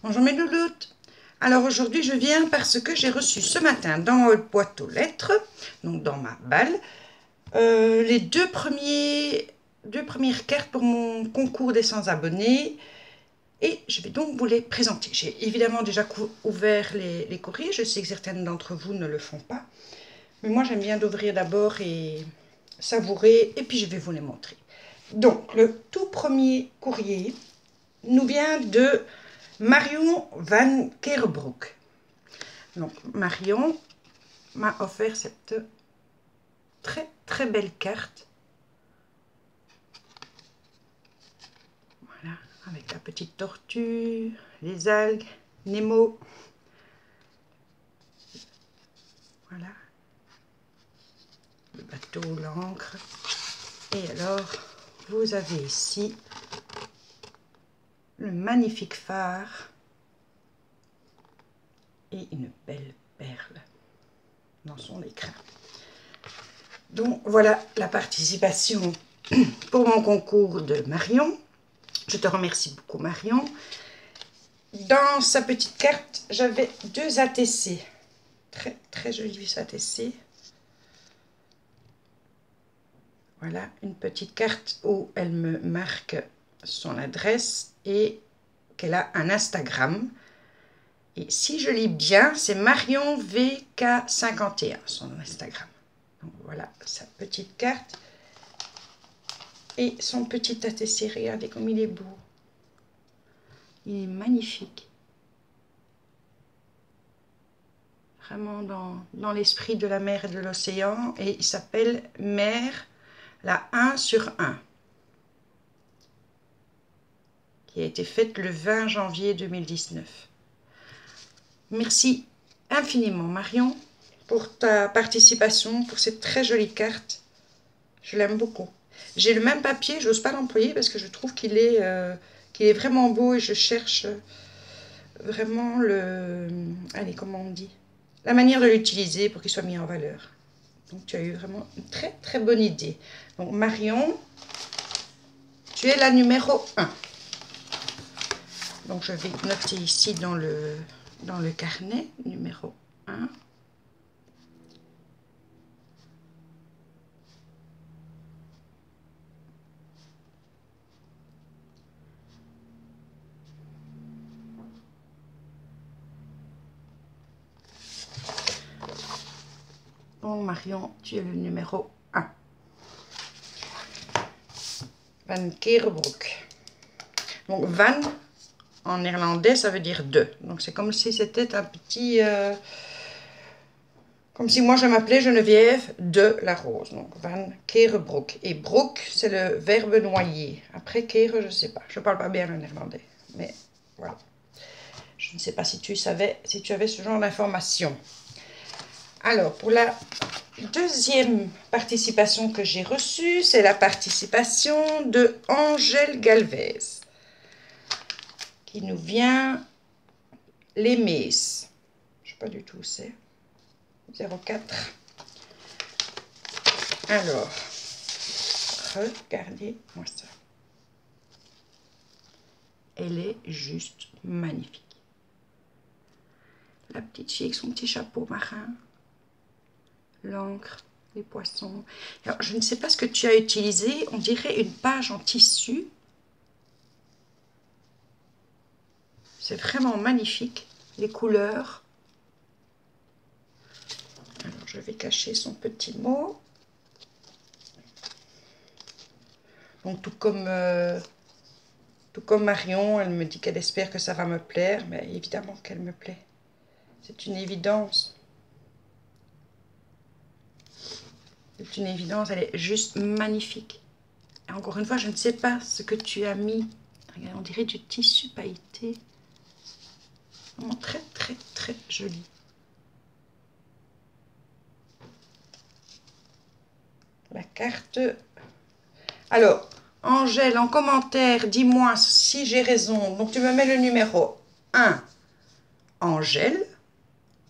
Bonjour mes louloutes. Alors aujourd'hui je viens parce que j'ai reçu ce matin dans ma boîte aux lettres, donc dans ma balle, les deux premières cartes pour mon concours des 100 abonnés. Et je vais donc vous les présenter. J'ai évidemment déjà ouvert les courriers. Je sais que certaines d'entre vous ne le font pas. Mais moi j'aime bien d'ouvrir d'abord et savourer. Et puis je vais vous les montrer. Donc le tout premier courrier nous vient de Marion van Kerbroek. Donc Marion m'a offert cette très belle carte. Voilà, avec la petite tortue, les algues, Nemo. Voilà. Le bateau, l'ancre. Et alors, vous avez ici le magnifique phare et une belle perle dans son écrin. Donc voilà la participation pour mon concours de Marion. Je te remercie beaucoup Marion. Dans sa petite carte, j'avais deux ATC. Très jolis ATC. Voilà, une petite carte où elle me marque son adresse et qu'elle a un Instagram. Et si je lis bien, c'est Marion VK51, son Instagram. Donc voilà sa petite carte. Et son petit ATC, regardez comme il est beau. Il est magnifique. Vraiment dans l'esprit de la mer et de l'océan. Et il s'appelle Mer, la 1/1. Qui a été faite le 20 janvier 2019. Merci infiniment Marion pour ta participation, pour cette très jolie carte. Je l'aime beaucoup. J'ai le même papier, je n'ose pas l'employer parce que je trouve qu'il est vraiment beau et je cherche vraiment allez, comment on dit, la manière de l'utiliser pour qu'il soit mis en valeur. Donc tu as eu vraiment une très bonne idée. Donc Marion, tu es la numéro 1. Donc je vais noter ici dans le carnet, numéro 1. Bon Marion, tu es le numéro 1. Van Kerbroek. Donc Van, en néerlandais, ça veut dire deux. Donc c'est comme si c'était un petit... comme si moi je m'appelais Geneviève de la Rose. Donc Van Kerbroek. Et broek, c'est le verbe noyer. Après kere, je ne sais pas. Je ne parle pas bien le néerlandais. Mais voilà. Je ne sais pas si tu savais, si tu avais ce genre d'informations. Alors, pour la deuxième participation que j'ai reçue, c'est la participation de Angèle Galvez, qui nous vient les Messes. Je ne sais pas du tout où c'est. 04. Alors, regardez-moi ça. Elle est juste magnifique. La petite fille avec son petit chapeau marin. L'encre, les poissons. Alors, je ne sais pas ce que tu as utilisé. On dirait une page en tissu. C'est vraiment magnifique. Les couleurs. Alors, je vais cacher son petit mot. Donc, tout comme Marion, elle me dit qu'elle espère que ça va me plaire. Mais évidemment qu'elle me plaît. C'est une évidence. C'est une évidence, elle est juste magnifique. Et encore une fois, je ne sais pas ce que tu as mis. Regarde, on dirait du tissu pailleté. Vraiment très joli. La carte. Alors, Angèle, en commentaire, dis-moi si j'ai raison. Donc, tu me mets le numéro 1, Angèle.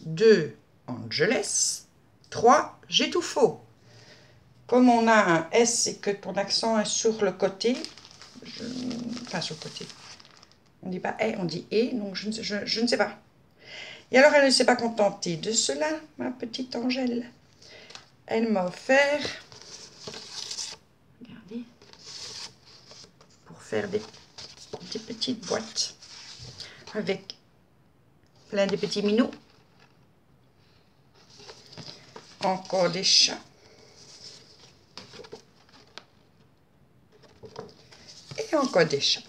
2, Angeles. 3, j'ai tout faux. Comme on a un S et que ton accent est sur le côté, enfin sur le côté, On dit pas et, on dit et, donc je ne sais pas. Et alors, elle ne s'est pas contentée de cela, ma petite Angèle. Elle m'a offert, regardez, pour faire des petites boîtes avec plein de petits minous. Encore des chats. Et encore des chats.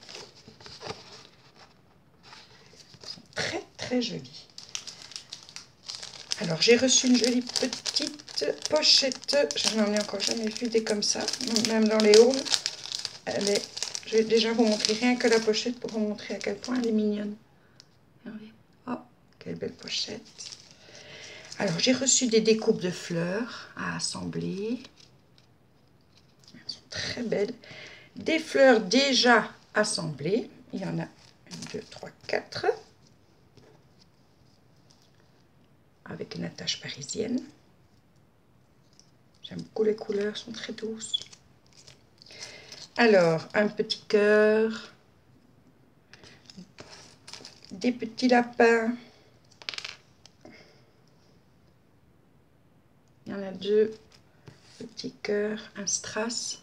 Très très jolis. Alors j'ai reçu une jolie petite pochette. Je n'en ai encore jamais vu des comme ça. Même dans les hauls. Je vais déjà vous montrer rien que la pochette pour vous montrer à quel point elle est mignonne. Regardez. Oh, quelle belle pochette. Alors j'ai reçu des découpes de fleurs à assembler. Elles sont très belles. Des fleurs déjà assemblées. Il y en a 1, 2, 3, 4. Avec une attache parisienne. J'aime beaucoup les couleurs, sont très douces. Alors, un petit cœur. Des petits lapins. Il y en a 2 petits cœurs, un strass.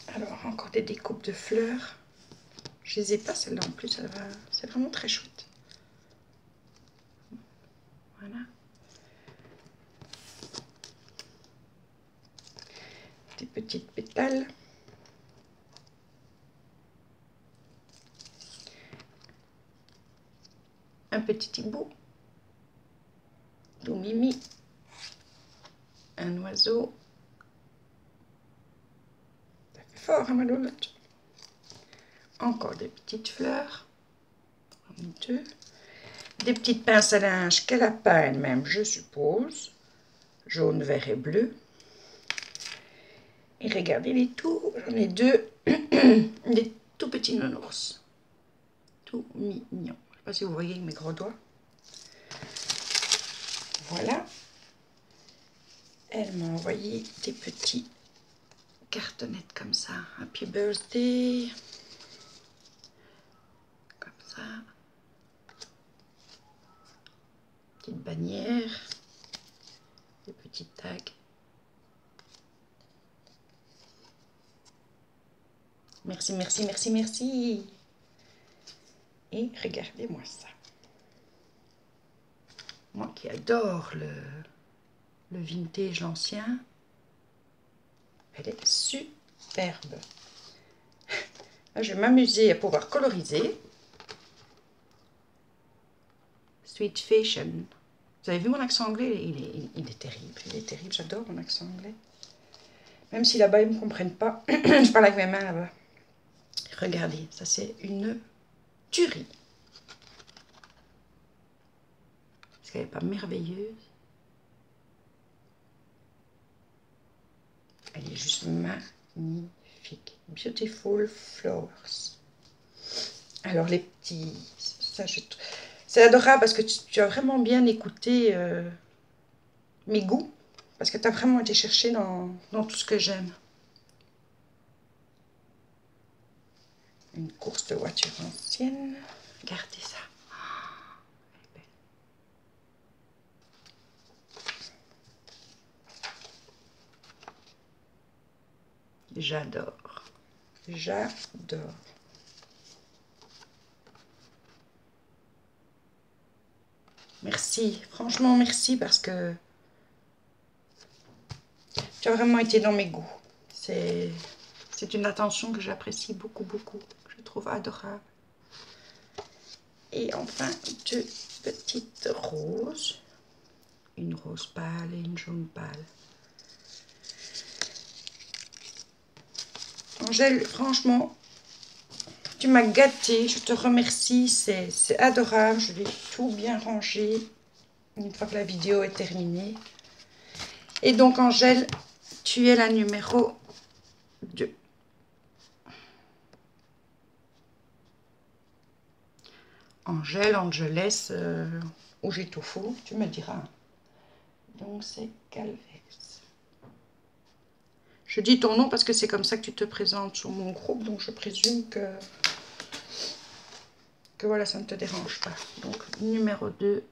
Alors, encore des découpes de fleurs. Je les ai pas, celles-là en plus, c'est vraiment très chouette. Voilà. Des petites pétales. Un petit hibou. Tout mimi. Un oiseau. Ça fait fort, hein, ma louloute. Encore des petites fleurs. 2. Des petites pinces à linge qu'elle a peint elle-même, je suppose. Jaune, vert et bleu. Et regardez les tout, j'en ai 2. Des tout petits nounours. Tout mignons. Je ne sais pas si vous voyez mes gros doigts. Voilà. Elle m'a envoyé des petits cartonnettes comme ça. Happy birthday. Comme ça. Petite bannière. Des petits tags. Merci, merci, merci, merci. Et regardez-moi ça. Moi qui adore le vintage, l'ancien. Elle est superbe. Là, je vais m'amuser à pouvoir coloriser. Sweet Fashion. Vous avez vu mon accent anglais? Il est terrible. Il est terrible. J'adore mon accent anglais. Même si là-bas, ils ne me comprennent pas. Je parle avec mes mains là-bas. Regardez, ça c'est une tuerie. Est-ce qu'elle n'est pas merveilleuse? Elle est juste magnifique. Beautiful flowers. Alors les petits... Ça, c'est adorable parce que tu as vraiment bien écouté mes goûts. Parce que tu as vraiment été chercher dans tout ce que j'aime. Une course de voiture ancienne. Regardez ça. Elle est belle. J'adore. J'adore. Merci. Franchement, merci parce que tu as vraiment été dans mes goûts. C'est une attention que j'apprécie beaucoup, beaucoup. Je trouve adorable. Et enfin, 2 petites roses. Une rose pâle et une jaune pâle. Angèle, franchement, tu m'as gâtée. Je te remercie. C'est adorable. Je vais tout bien ranger une fois que la vidéo est terminée. Et donc, Angèle, tu es la numéro 2. Angèle, Angeles, ou j'ai tout faux, tu me diras. Donc c'est Calvex. Je dis ton nom parce que c'est comme ça que tu te présentes sur mon groupe, donc je présume que voilà, ça ne te dérange pas. Donc, numéro 2,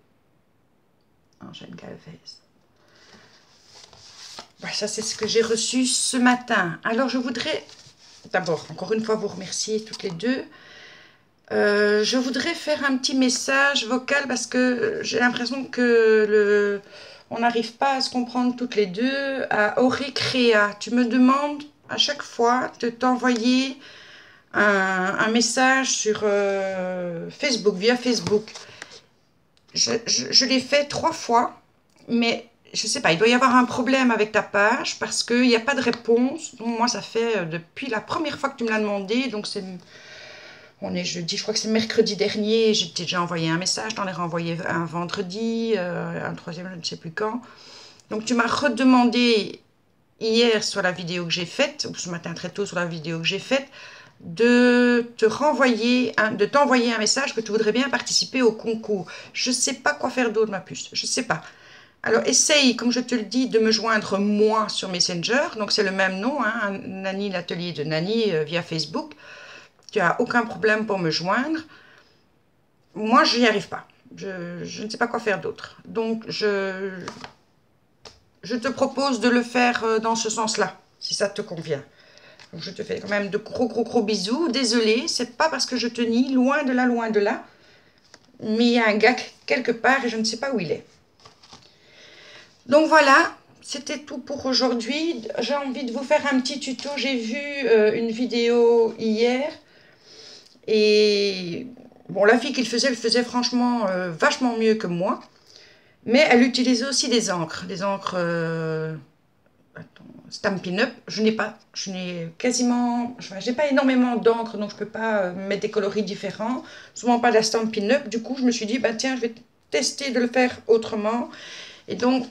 Angèle Galvez. Voilà, ça, c'est ce que j'ai reçu ce matin. Alors, je voudrais d'abord, encore une fois, vous remercier toutes les deux. Je voudrais faire un petit message vocal parce que j'ai l'impression que on n'arrive pas à se comprendre toutes les deux. À Aurécréa, tu me demandes à chaque fois de t'envoyer un message sur Facebook, via Facebook. Je l'ai fait 3 fois, mais je sais pas, il doit y avoir un problème avec ta page parce qu'il n'y a pas de réponse. Donc moi, ça fait depuis la première fois que tu me l'as demandé, donc on est jeudi, je crois que c'est mercredi dernier, j'ai déjà envoyé un message, t'en ai renvoyé un vendredi, un troisième, je ne sais plus quand. Donc tu m'as redemandé hier sur la vidéo que j'ai faite, ou ce matin très tôt sur la vidéo que j'ai faite, de t'envoyer un message que tu voudrais bien participer au concours. Je ne sais pas quoi faire d'autre, ma puce, je ne sais pas. Alors essaye, comme je te le dis, de me joindre moi sur Messenger, donc c'est le même nom, hein, Nani, l'atelier de Nani via Facebook. Tu n'as aucun problème pour me joindre. Moi, je n'y arrive pas. Je ne sais pas quoi faire d'autre. Donc, je te propose de le faire dans ce sens-là, si ça te convient. Donc, je te fais quand même de gros bisous. Désolée, c'est pas parce que je te nie, loin de là. Mais il y a un gars quelque part et je ne sais pas où il est. Donc voilà, c'était tout pour aujourd'hui. J'ai envie de vous faire un petit tuto. J'ai vu une vidéo hier. Et bon, la fille qui le faisait franchement vachement mieux que moi. Mais elle utilisait aussi des encres. Des encres Stampin' Up. Je n'ai pas énormément d'encre, donc je ne peux pas mettre des coloris différents. Souvent pas de la Stampin' Up. Du coup, je me suis dit, bah tiens, je vais tester de le faire autrement. Et donc,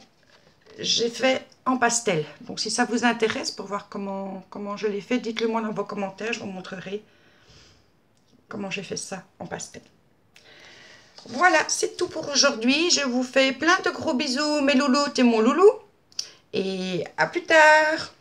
j'ai fait en pastel. Donc, si ça vous intéresse pour voir comment je l'ai fait, dites-le moi dans vos commentaires, je vous montrerai comment j'ai fait ça en pastel. Voilà, c'est tout pour aujourd'hui. Je vous fais plein de gros bisous, mes loulous et mon loulou. Et à plus tard!